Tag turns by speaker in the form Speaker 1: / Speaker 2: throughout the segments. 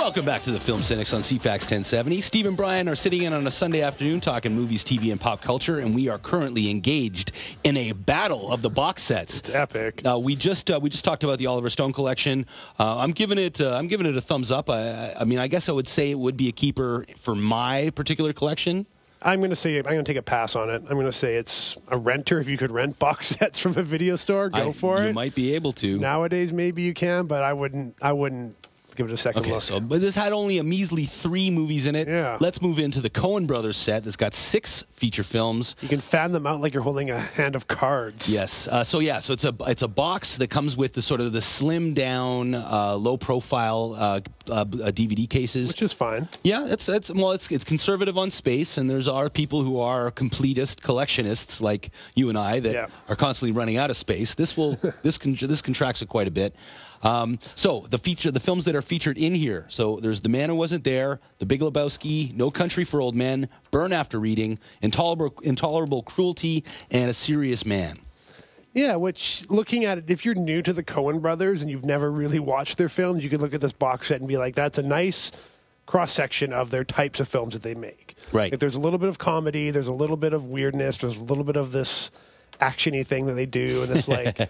Speaker 1: Welcome back to the Film Cynics on C-FAX 1070. Steve and Brian are sitting in on a Sunday afternoon talking movies, TV, and pop culture, and we are currently engaged in a battle of the box sets.
Speaker 2: It's epic.
Speaker 1: We just talked about the Oliver Stone collection. I'm giving it a thumbs up. I mean, I guess I would say it would be a keeper for my particular collection.
Speaker 2: I'm going to take a pass on it. I'm going to say it's a renter. If you could rent box sets from a video store, go for it.
Speaker 1: You might be able to.
Speaker 2: Nowadays, maybe you can, but I wouldn't give it a second look.
Speaker 1: Okay, but this had only a measly 3 movies in it.
Speaker 2: Yeah.
Speaker 1: Let's move into the Coen Brothers set that's got 6 feature films.
Speaker 2: You can fan them out like you're holding a hand of cards.
Speaker 1: Yes. So it's a box that comes with the sort of the slimmed down, low profile DVD cases,
Speaker 2: which is fine.
Speaker 1: Yeah, it's conservative on space, and there's people who are completist collectionists like you and I that are constantly running out of space. This contracts it quite a bit. So the films that are featured in here. So there's The Man Who Wasn't There, The Big Lebowski, No Country for Old Men, Burn After Reading, Intolerable Cruelty, and A Serious Man.
Speaker 2: Yeah, which, looking at it, if you're new to the Coen Brothers and you've never really watched their films, you could look at this box set and be like, that's a nice cross-section of their types of films that they make.
Speaker 1: Right.
Speaker 2: If there's a little bit of comedy, there's a little bit of weirdness, there's a little bit of this action-y thing that they do, and this, like...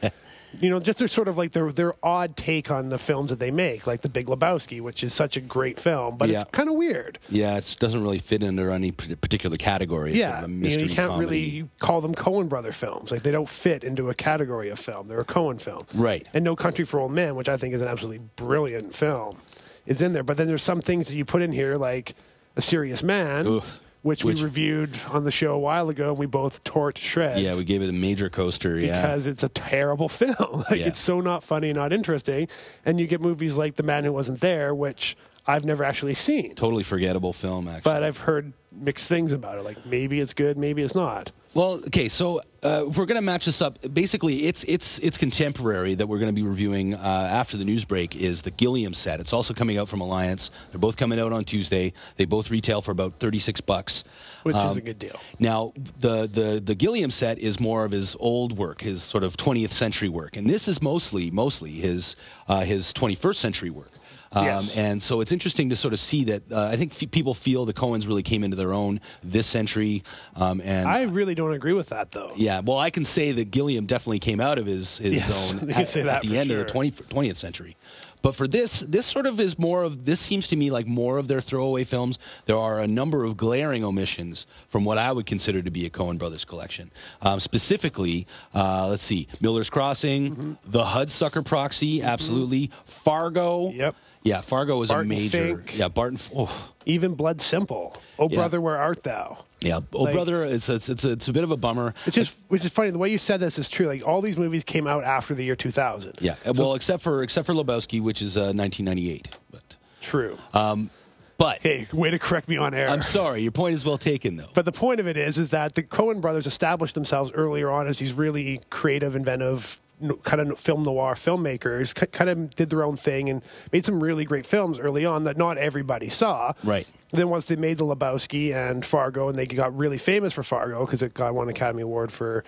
Speaker 2: just their sort of like their odd take on the films that they make, like The Big Lebowski, which is such a great film, but it's kind of weird.
Speaker 1: Yeah, it doesn't really fit under any particular category. It's sort of a mystery
Speaker 2: you can't
Speaker 1: comedy.
Speaker 2: really call them Coen Brother films. Like, they don't fit into a category of film. They're a Coen film.
Speaker 1: Right.
Speaker 2: And No Country for Old Men, which I think is an absolutely brilliant film, is in there. But then there's some things that you put in here, like A Serious Man.
Speaker 1: Oof.
Speaker 2: Which we reviewed on the show a while ago, and we both tore it to shreds.
Speaker 1: Yeah, we gave it a major coaster,
Speaker 2: because it's a terrible film. It's so not funny, not interesting. And you get movies like The Man Who Wasn't There, which I've never actually seen.
Speaker 1: Totally forgettable film, actually.
Speaker 2: But I've heard mixed things about it. Like, maybe it's good, maybe it's not.
Speaker 1: Well, okay, so if we're going to match this up, basically it's contemporary that we're going to be reviewing after the news break is the Gilliam set. It's also coming out from Alliance. They're both coming out on Tuesday. They both retail for about $36.
Speaker 2: Which is a good deal.
Speaker 1: Now, the Gilliam set is more of his old work, his sort of 20th century work. And this is mostly his 21st century work.
Speaker 2: Yes.
Speaker 1: And so it's interesting to sort of see that I think people feel the Coens really came into their own this century. And
Speaker 2: I really don't agree with that, though.
Speaker 1: Yeah, well, I can say that Gilliam definitely came out of his zone at the end of the 20th century. But for this sort of is more of, this seems to me like more of their throwaway films. There are a number of glaring omissions from what I would consider to be a Coen Brothers collection. Specifically, let's see, Miller's Crossing, The Hudsucker Proxy, absolutely, Fargo.
Speaker 2: Yep.
Speaker 1: Yeah, Fargo is
Speaker 2: Barton
Speaker 1: a major.
Speaker 2: Fink.
Speaker 1: Yeah, Barton. Oh.
Speaker 2: Even Blood Simple. Oh, Brother, Where Art Thou?
Speaker 1: Yeah, Brother, it's a bit of a bummer.
Speaker 2: Which is funny. The way you said this is true. Like, all these movies came out after the year 2000.
Speaker 1: Yeah, well, except for Lebowski, which is 1998. But
Speaker 2: true.
Speaker 1: But
Speaker 2: hey, way to correct me on air.
Speaker 1: I'm sorry. Your point is well taken, though.
Speaker 2: But the point of it is that the Coen brothers established themselves earlier on as these really creative, inventive, kind of film noir filmmakers, kind of did their own thing and made some really great films early on that not everybody saw.
Speaker 1: Right.
Speaker 2: Then once they made The Lebowski and Fargo, and they got really famous for Fargo because it got one Academy Award for,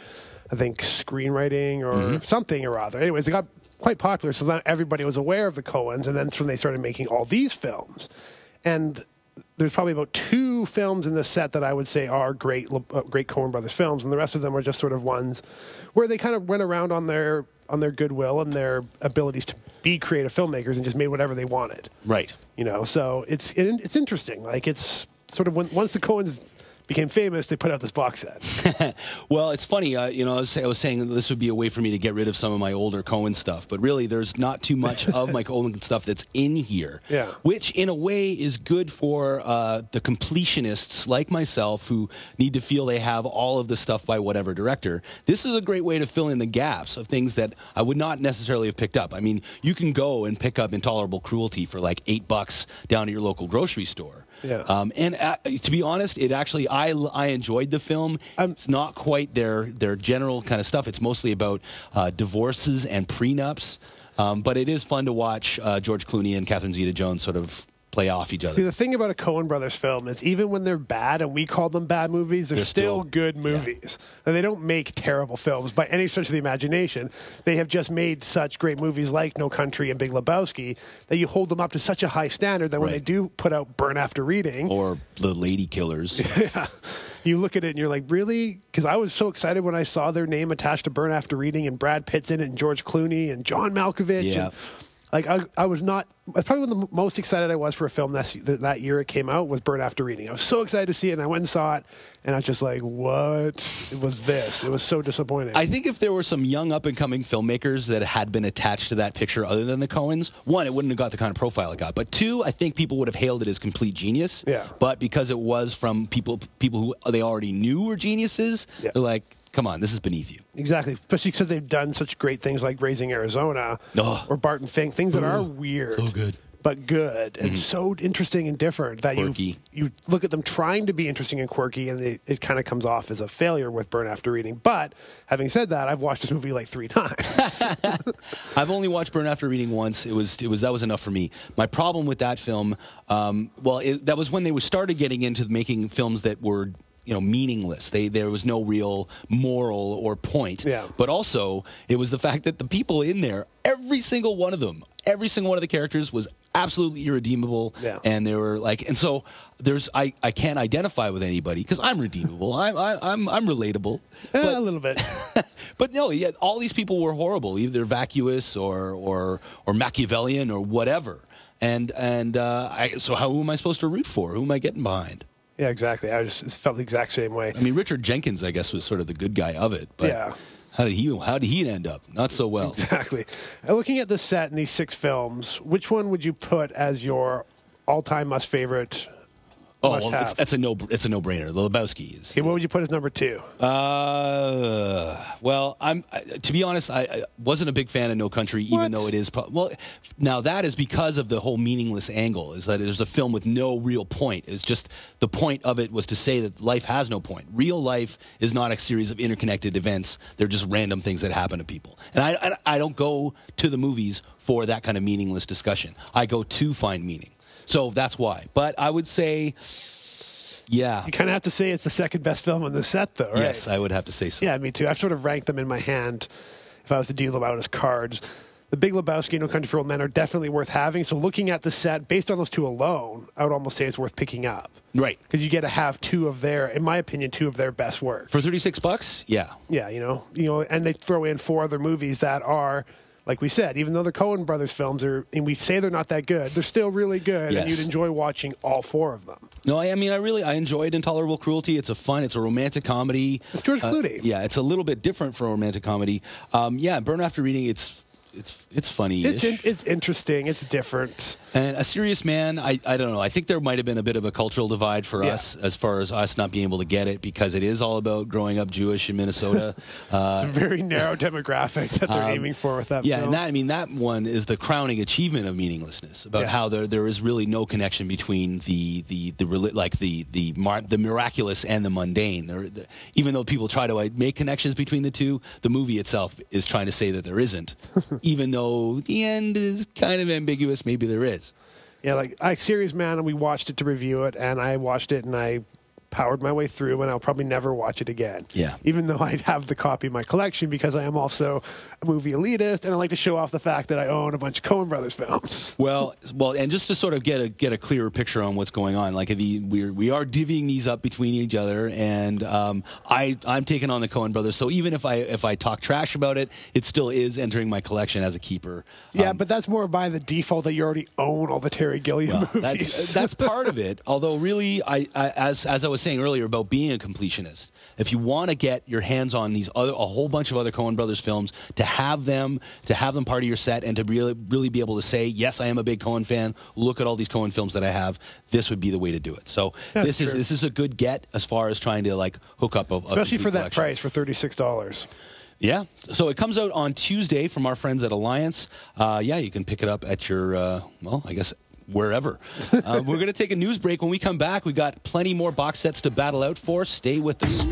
Speaker 2: I think, screenwriting or something or other. Anyways, it got quite popular, so then everybody was aware of the Coens, and then that's when they started making all these films. And there's probably about 2 films in this set that I would say are great Coen Brothers films, and the rest of them are just sort of ones where they kind of went around on their goodwill and their abilities to be creative filmmakers and just made whatever they wanted.
Speaker 1: Right.
Speaker 2: So it's interesting. Like, it's sort of once the Coens became famous, they put out this box set.
Speaker 1: Well, it's funny. I was saying this would be a way for me to get rid of some of my older Coen stuff, but really, there's not too much of my Coen stuff that's in here.
Speaker 2: Yeah.
Speaker 1: Which, in a way, is good for the completionists like myself who need to feel they have all of the stuff by whatever director. This is a great way to fill in the gaps of things that I would not necessarily have picked up. I mean, you can go and pick up Intolerable Cruelty for like $8 down at your local grocery store.
Speaker 2: Yeah.
Speaker 1: And to be honest, it actually I enjoyed the film. It's not quite their general kind of stuff. It's mostly about divorces and prenups. But it is fun to watch George Clooney and Catherine Zeta-Jones sort of play off each other.
Speaker 2: See, the thing about a Coen Brothers film is even when they're bad and we call them bad movies, they're still good movies. Yeah. And they don't make terrible films by any stretch of the imagination. They have just made such great movies like No Country and Big Lebowski that you hold them up to such a high standard that when they do put out Burn After Reading...
Speaker 1: Or The Lady Killers.
Speaker 2: Yeah. You look at it and you're like, really? Because I was so excited when I saw their name attached to Burn After Reading, and Brad Pitt's in it, and George Clooney, and John Malkovich.
Speaker 1: Yeah.
Speaker 2: And, like, I was not... That's probably one of the most excited I was for a film that year it came out was Burn After Reading. I was so excited to see it, and I went and saw it, and I was just like, what was this? It was so disappointing.
Speaker 1: I think if there were some young up-and-coming filmmakers that had been attached to that picture other than the Coens, one, it wouldn't have got the kind of profile it got. But two, I think people would have hailed it as complete genius.
Speaker 2: Yeah.
Speaker 1: But because it was from people who they already knew were geniuses, they're like, come on, this is beneath you.
Speaker 2: Exactly, especially because they've done such great things like Raising Arizona or Barton Fink, things that are weird.
Speaker 1: So good.
Speaker 2: But good and so interesting and different that you look at them trying to be interesting and quirky, and it kind of comes off as a failure with Burn After Reading. But having said that, I've watched this movie like 3 times.
Speaker 1: I've only watched Burn After Reading once. That was enough for me. My problem with that film, that was when they started getting into making films that were meaningless. There was no real moral or point.
Speaker 2: Yeah.
Speaker 1: But also, it was the fact that the people in there, every single one of the characters was absolutely irredeemable.
Speaker 2: Yeah.
Speaker 1: And they were like, and so I can't identify with anybody because I'm redeemable. I'm relatable.
Speaker 2: A little bit.
Speaker 1: But no, all these people were horrible, either vacuous or Machiavellian or whatever. So who am I supposed to root for? Who am I getting behind?
Speaker 2: Yeah, exactly. I just felt the exact same way.
Speaker 1: I mean, Richard Jenkins, I guess, was sort of the good guy of it. But how did he end up? Not so well.
Speaker 2: Exactly. Looking at the set in these 6 films, which one would you put as your all-time favorite?
Speaker 1: Oh, well, it's a no-brainer. The Lebowski is.
Speaker 2: Okay, what would you put as number 2?
Speaker 1: Well, to be honest, I wasn't a big fan of No Country, even though it is. Now that is because of the whole meaningless angle. Is that there's a film with no real point. It's just the point of it was to say that life has no point. Real life is not a series of interconnected events. They're just random things that happen to people. And I don't go to the movies for that kind of meaningless discussion. I go to find meaning. So that's why. But I would say, yeah.
Speaker 2: You kind of have to say it's the second best film on the set, though, right?
Speaker 1: Yes, I would have to say so.
Speaker 2: Yeah, me too. I've sort of ranked them in my hand if I was to deal them out as cards. The Big Lebowski and No Country for Old Men are definitely worth having. So looking at the set, based on those 2 alone, I would almost say it's worth picking up.
Speaker 1: Right.
Speaker 2: Because you get to have 2 of their, in my opinion, 2 of their best work.
Speaker 1: For $36? Yeah.
Speaker 2: Yeah, and they throw in 4 other movies that are... Like we said, even though the Coen Brothers films are, and we say they're not that good, they're still really good, and you'd enjoy watching all 4 of them.
Speaker 1: No, I mean, I enjoyed Intolerable Cruelty. It's a romantic comedy.
Speaker 2: It's George Clooney.
Speaker 1: Yeah, it's a little bit different from a romantic comedy. Burn After Reading, it's funny.
Speaker 2: It's interesting. It's different.
Speaker 1: And A Serious Man, I don't know. I think there might have been a bit of a cultural divide for us as far as us not being able to get it because it is all about growing up Jewish in Minnesota.
Speaker 2: It's a very narrow demographic that they're aiming for with that film.
Speaker 1: And that one is the crowning achievement of meaninglessness, about how there is really no connection between the miraculous and the mundane. Even though people try to make connections between the two, the movie itself is trying to say that there isn't. Even though the end is kind of ambiguous, maybe there is.
Speaker 2: Yeah, like Serious Man, and we watched it to review it, and I watched it, and I powered my way through, and I'll probably never watch it again.
Speaker 1: Yeah.
Speaker 2: Even though I have the copy in my collection because I am also a movie elitist, and I like to show off the fact that I own a bunch of Coen Brothers films.
Speaker 1: Well, and just to sort of get a clearer picture on what's going on, like we are divvying these up between each other, and I'm taking on the Coen Brothers. So even if I talk trash about it, it still is entering my collection as a keeper.
Speaker 2: Yeah, but that's more by the default that you already own all the Terry Gilliam movies.
Speaker 1: That's part of it. Although really, as I was saying earlier about being a completionist, if you want to get your hands on a whole bunch of other Coen Brothers films, to have them part of your set, and to really be able to say, yes, I am a big Coen fan. Look at all these Coen films that I have. This would be the way to do it. So this is a good get as far as trying to hook up
Speaker 2: especially for that
Speaker 1: collection.
Speaker 2: price, for $36.
Speaker 1: Yeah. So it comes out on Tuesday from our friends at Alliance. You can pick it up at your I guess wherever. We're going to take a news break. When we come back, we got plenty more box sets to battle out for. Stay with us.